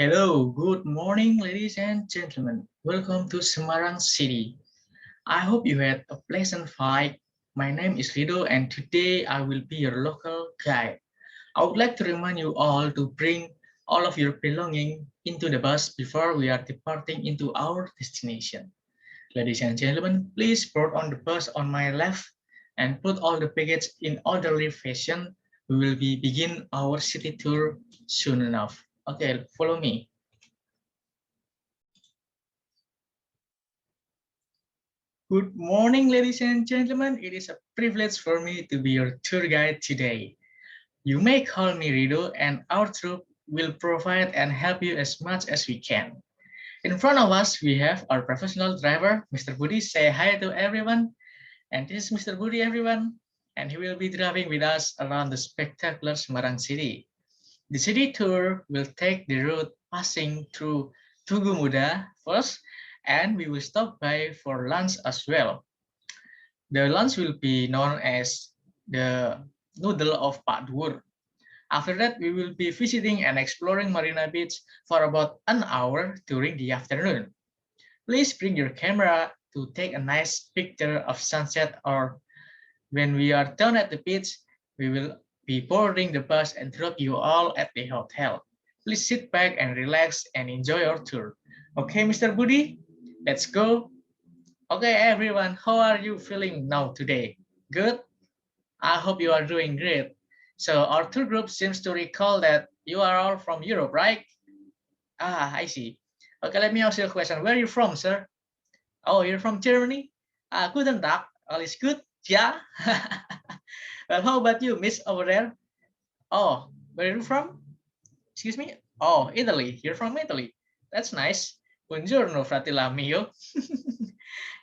Hello, good morning, ladies and gentlemen. Welcome to Semarang City. I hope you had a pleasant flight. My name is Ridho, and today I will be your local guide. I would like to remind you all to bring all of your belongings into the bus before we are departing into our destination. Ladies and gentlemen, please board on the bus on my left and put all the baggage in orderly fashion. We will be begin our city tour soon enough. Okay, follow me. Good morning, ladies and gentlemen. It is a privilege for me to be your tour guide today. You may call me Rido, and our troop will provide and help you as much as we can. In front of us, we have our professional driver, Mr. Budi. Say hi to everyone. And this is Mr. Budi, everyone. And he will be driving with us around the spectacular Semarang city. The city tour will take the route passing through Tugu Muda first, and we will stop by for lunch as well. The lunch will be known as the Noodle of Pak Dur. After that, we will be visiting and exploring Marina Beach for about an hour during the afternoon. Please bring your camera to take a nice picture of sunset, or when we are done at the beach, we will be boarding the bus and drop you all at the hotel. Please sit back and relax and enjoy our tour. Okay, Mr. Budi, let's go. Okay, everyone, how are you feeling now today? Good? I hope you are doing great. So our tour group seems to recall that you are all from Europe, right? Ah, I see. Okay, let me ask you a question. Where are you from, sir? Oh, you're from Germany? Guten Tag. All is good? Yeah? Well, how about you, miss over there? Oh, where are you from? Excuse me? Oh, Italy. You're from Italy. That's nice. Buongiorno, fratello mio.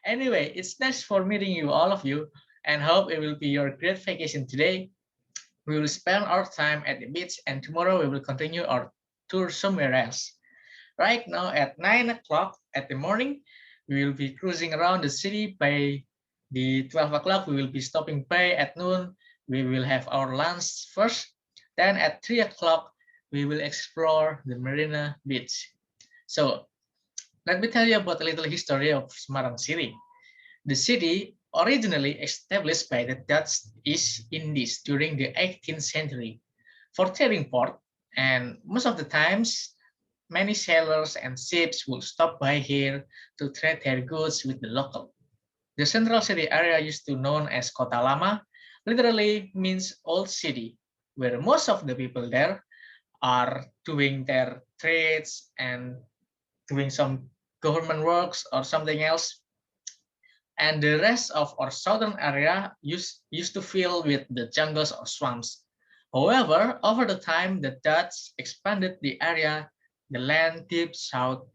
Anyway, it's nice for meeting you, all of you, and hope it will be your great vacation today. We will spend our time at the beach, and tomorrow we will continue our tour somewhere else. Right now at 9 o'clock at the morning, we will be cruising around the city. By the 12 o'clock, we will be stopping by at noon. We will have our lunch first. Then at 3 o'clock, we will explore the Marina Beach. So let me tell you about a little history of Semarang City. The city originally established by the Dutch East Indies during the 18th century for trading port, and most of the times many sailors and ships would stop by here to trade their goods with the local. The central city area used to known as Kota Lama literally means old city, where most of the people there are doing their trades and doing some government works or something else. And the rest of our southern area used to fill with the jungles or swamps. However, over the time, the Dutch expanded the area, the land deep south,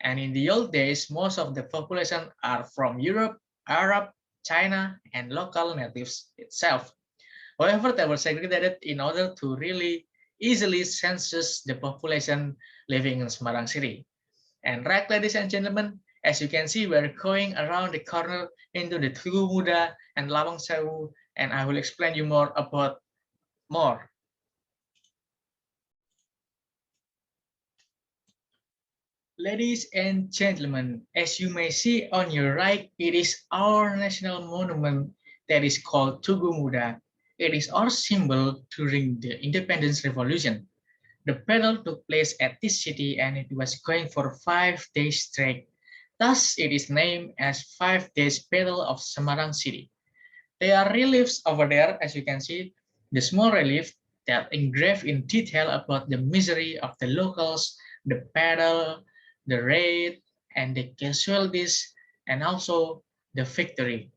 and in the old days, most of the population are from Europe, Arab, China, and local natives itself. However, they were segregated in order to really easily census the population living in Semarang City. And right, ladies and gentlemen, as you can see, we're going around the corner into the Tugu Muda and Lawang Sewu, and I will explain you more about more. Ladies and gentlemen, as you may see on your right, it is our national monument that is called Tugu Muda. It is our symbol during the Independence Revolution. The battle took place at this city and it was going for 5 days straight. Thus, it is named as 5 Days Battle of Semarang City. There are reliefs over there, as you can see, the small relief that engrave in detail about the misery of the locals, the battle, the raid, and the casualties, and also the victory.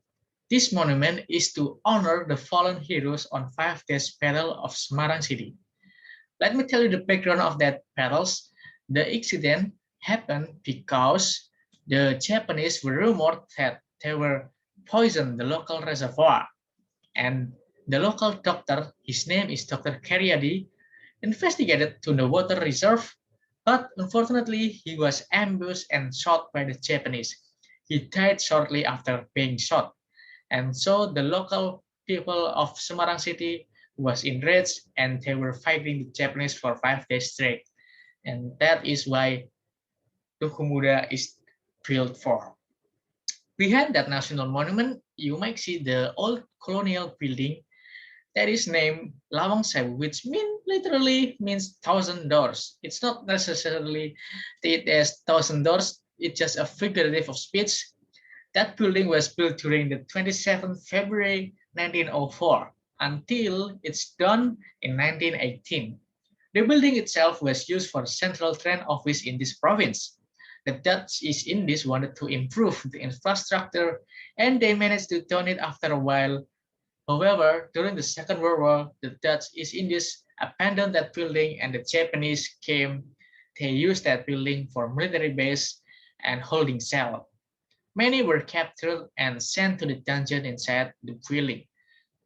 This monument is to honor the fallen heroes on 5 Days Battle of Semarang City. Let me tell you the background of that battles. The incident happened because the Japanese were rumored that they were poisoned the local reservoir, and the local doctor, his name is Dr. Karyadi, investigated to the water reserve, but unfortunately he was ambushed and shot by the Japanese. He died shortly after being shot, and so the local people of Semarang City was enraged and they were fighting the Japanese for 5 days straight. and that is why Tukumura is built for. Behind that national monument, you might see the old colonial building that is named Lawang Sewu, which literally means thousand doors. It's not necessarily it as thousand doors. It's just a figurative of speech. That building was built during the 27th February 1904 until it's done in 1918. The building itself was used for central train office in this province. The Dutch East Indies wanted to improve the infrastructure and they managed to turn it after a while. However, during the Second World War, the Dutch East Indies abandoned that building and the Japanese came. They used that building for military base and holding cell. Many were captured and sent to the dungeon inside the building.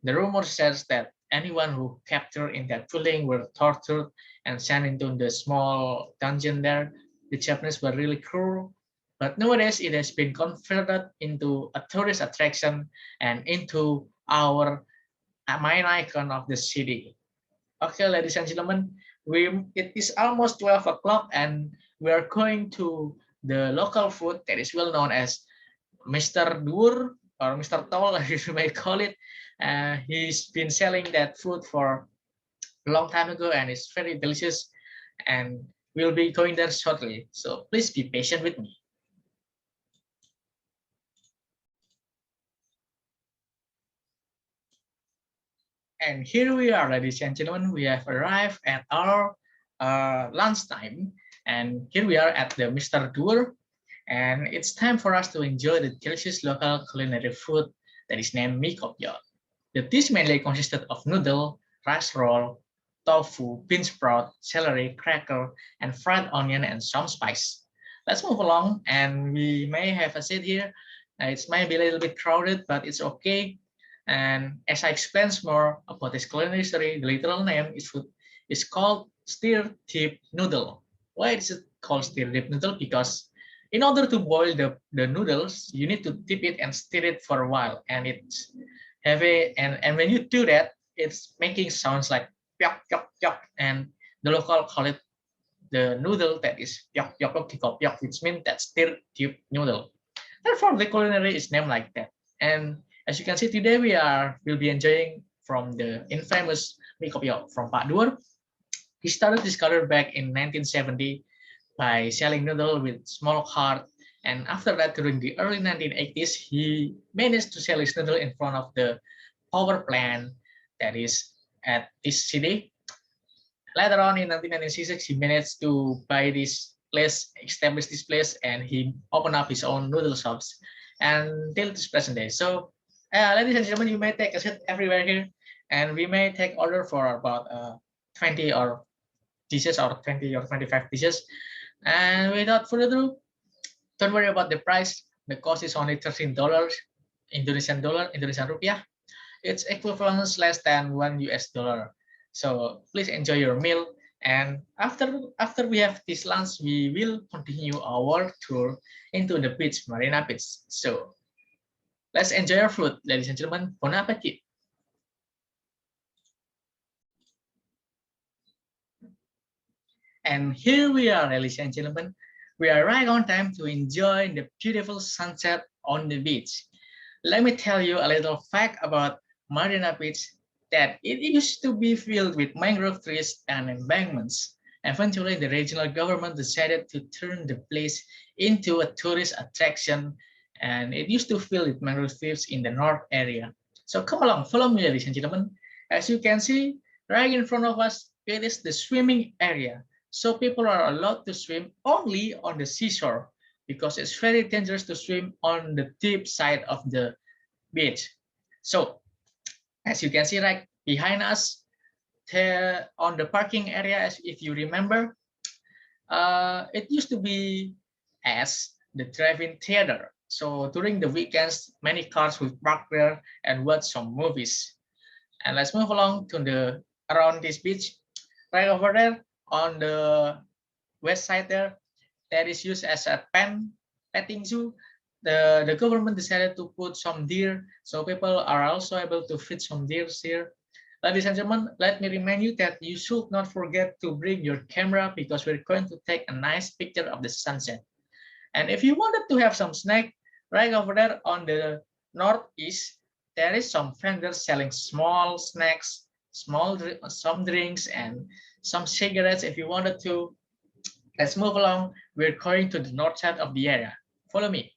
The rumor says that anyone who captured in that building were tortured and sent into the small dungeon there. The Japanese were really cruel, but nowadays it has been converted into a tourist attraction and into our main icon of the city. Okay, ladies and gentlemen, it is almost 12 o'clock and we are going to the local food that is well known as Mr. Dur or Mr. Tol, as you may call it. He's been selling that food for a long time ago and it's very delicious and we'll be going there shortly. So please be patient with me. And here we are, ladies and gentlemen. We have arrived at our lunchtime. And here we are at the Mr. Dur. And it's time for us to enjoy the delicious local culinary food that is named mie kopyeot. The dish mainly consisted of noodle, rice roll, tofu, bean sprout, celery, cracker, and fried onion and some spice. Let's move along, and we may have a seat here. It might be a little bit crowded, but it's okay. And as I explain more about this culinary history, the literal name is called stir dip noodle. Why is it called stir dip noodle? Because in order to boil the noodles, you need to dip it and stir it for a while. And it's heavy. And when you do that, it's making sounds like pyok, pyok, pyok. And the local call it the noodle that is pyok, pyok, pyok, pyok, which means that stir dip noodle. Therefore, the culinary is named like that. And as you can see today, will be enjoying from the infamous mie kopyeot from Pak Dur. He started this career back in 1970 by selling noodle with small cart. And after that, during the early 1980s, he managed to sell his noodle in front of the power plant that is at this city. Later on in 1996, he managed to buy this place, establish this place, and he opened up his own noodle shops until this present day. So, ladies and gentlemen, you may take a seat everywhere here, and we may take order for about 20 or dishes or 20 or 25 dishes. And without further ado, don't worry about the price. The cost is only $13 Indonesian dollar, Indonesian rupiah. It's equivalent less than $1. So please enjoy your meal. And after we have this lunch, we will continue our tour into the beach, Marina Beach. So let's enjoy our food, ladies and gentlemen. Bon appetit. And here we are, ladies and gentlemen. We are right on time to enjoy the beautiful sunset on the beach. Let me tell you a little fact about Marina Beach that it used to be filled with mangrove trees and embankments. Eventually, the regional government decided to turn the place into a tourist attraction, and it used to fill with mangrove trees in the north area. So come along, follow me, ladies and gentlemen. As you can see, right in front of us, it is the swimming area. So people are allowed to swim only on the seashore because it's very dangerous to swim on the deep side of the beach. So as you can see right behind us, on the parking area, as if you remember, it used to be as the drive-in theater. So during the weekends, many cars will park there and watch some movies. And let's move along to the around this beach. Right over there on the west side there, that is used as a petting zoo. The government decided to put some deer, so people are also able to feed some deer here. Ladies and gentlemen, let me remind you that you should not forget to bring your camera because we're going to take a nice picture of the sunset. And if you wanted to have some snack, right over there on the northeast, there is some vendors selling small snacks, some drinks, and some cigarettes. If you wanted to, let's move along. We're going to the north side of the area. Follow me.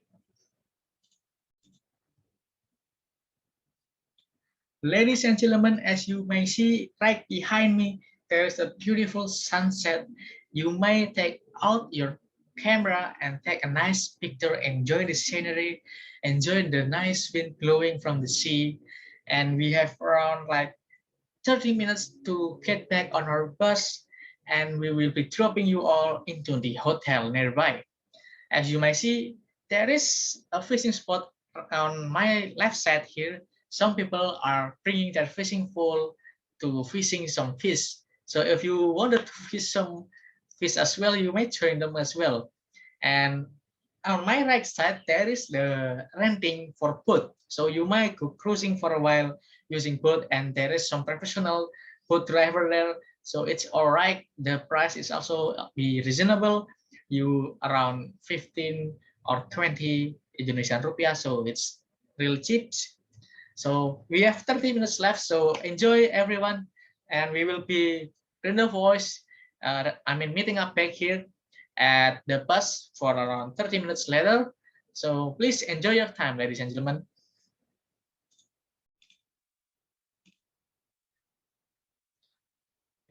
Ladies and gentlemen, as you may see right behind me, there is a beautiful sunset. You may take out your camera and take a nice picture, enjoy the scenery, enjoy the nice wind blowing from the sea. And we have around like 30 minutes to get back on our bus, and we will be dropping you all into the hotel nearby. As you may see, there is a fishing spot on my left side here. Some people are bringing their fishing pole to fishing some fish. So if you wanted to fish some fish as well, you may join them as well. And on my right side, there is the renting for boat. So you might go cruising for a while using boat, and there is some professional boat driver there. So it's all right. The price is also be reasonable. You around 15 or 20 Indonesian rupiah. So it's real cheap. So we have 30 minutes left. So enjoy everyone. And we will be in the voice. Meeting up back here at the bus for around 30 minutes later. So please enjoy your time, ladies and gentlemen.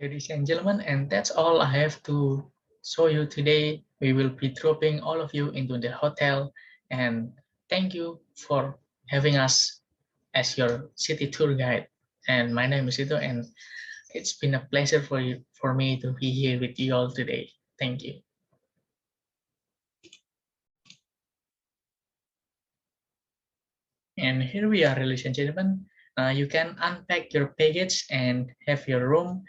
Ladies and gentlemen, and that's all I have to show you today. We will be dropping all of you into the hotel, and thank you for having us as your city tour guide. And my name is Ridho, and it's been a pleasure for me to be here with you all today. Thank you. And here we are, ladies and gentlemen. You can unpack your baggage and have your room.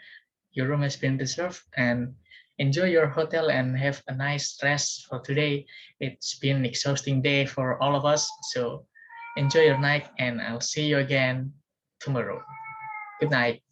Your room has been reserved, and enjoy your hotel and have a nice rest for today. It's been an exhausting day for all of us. So enjoy your night, and I'll see you again tomorrow. Good night.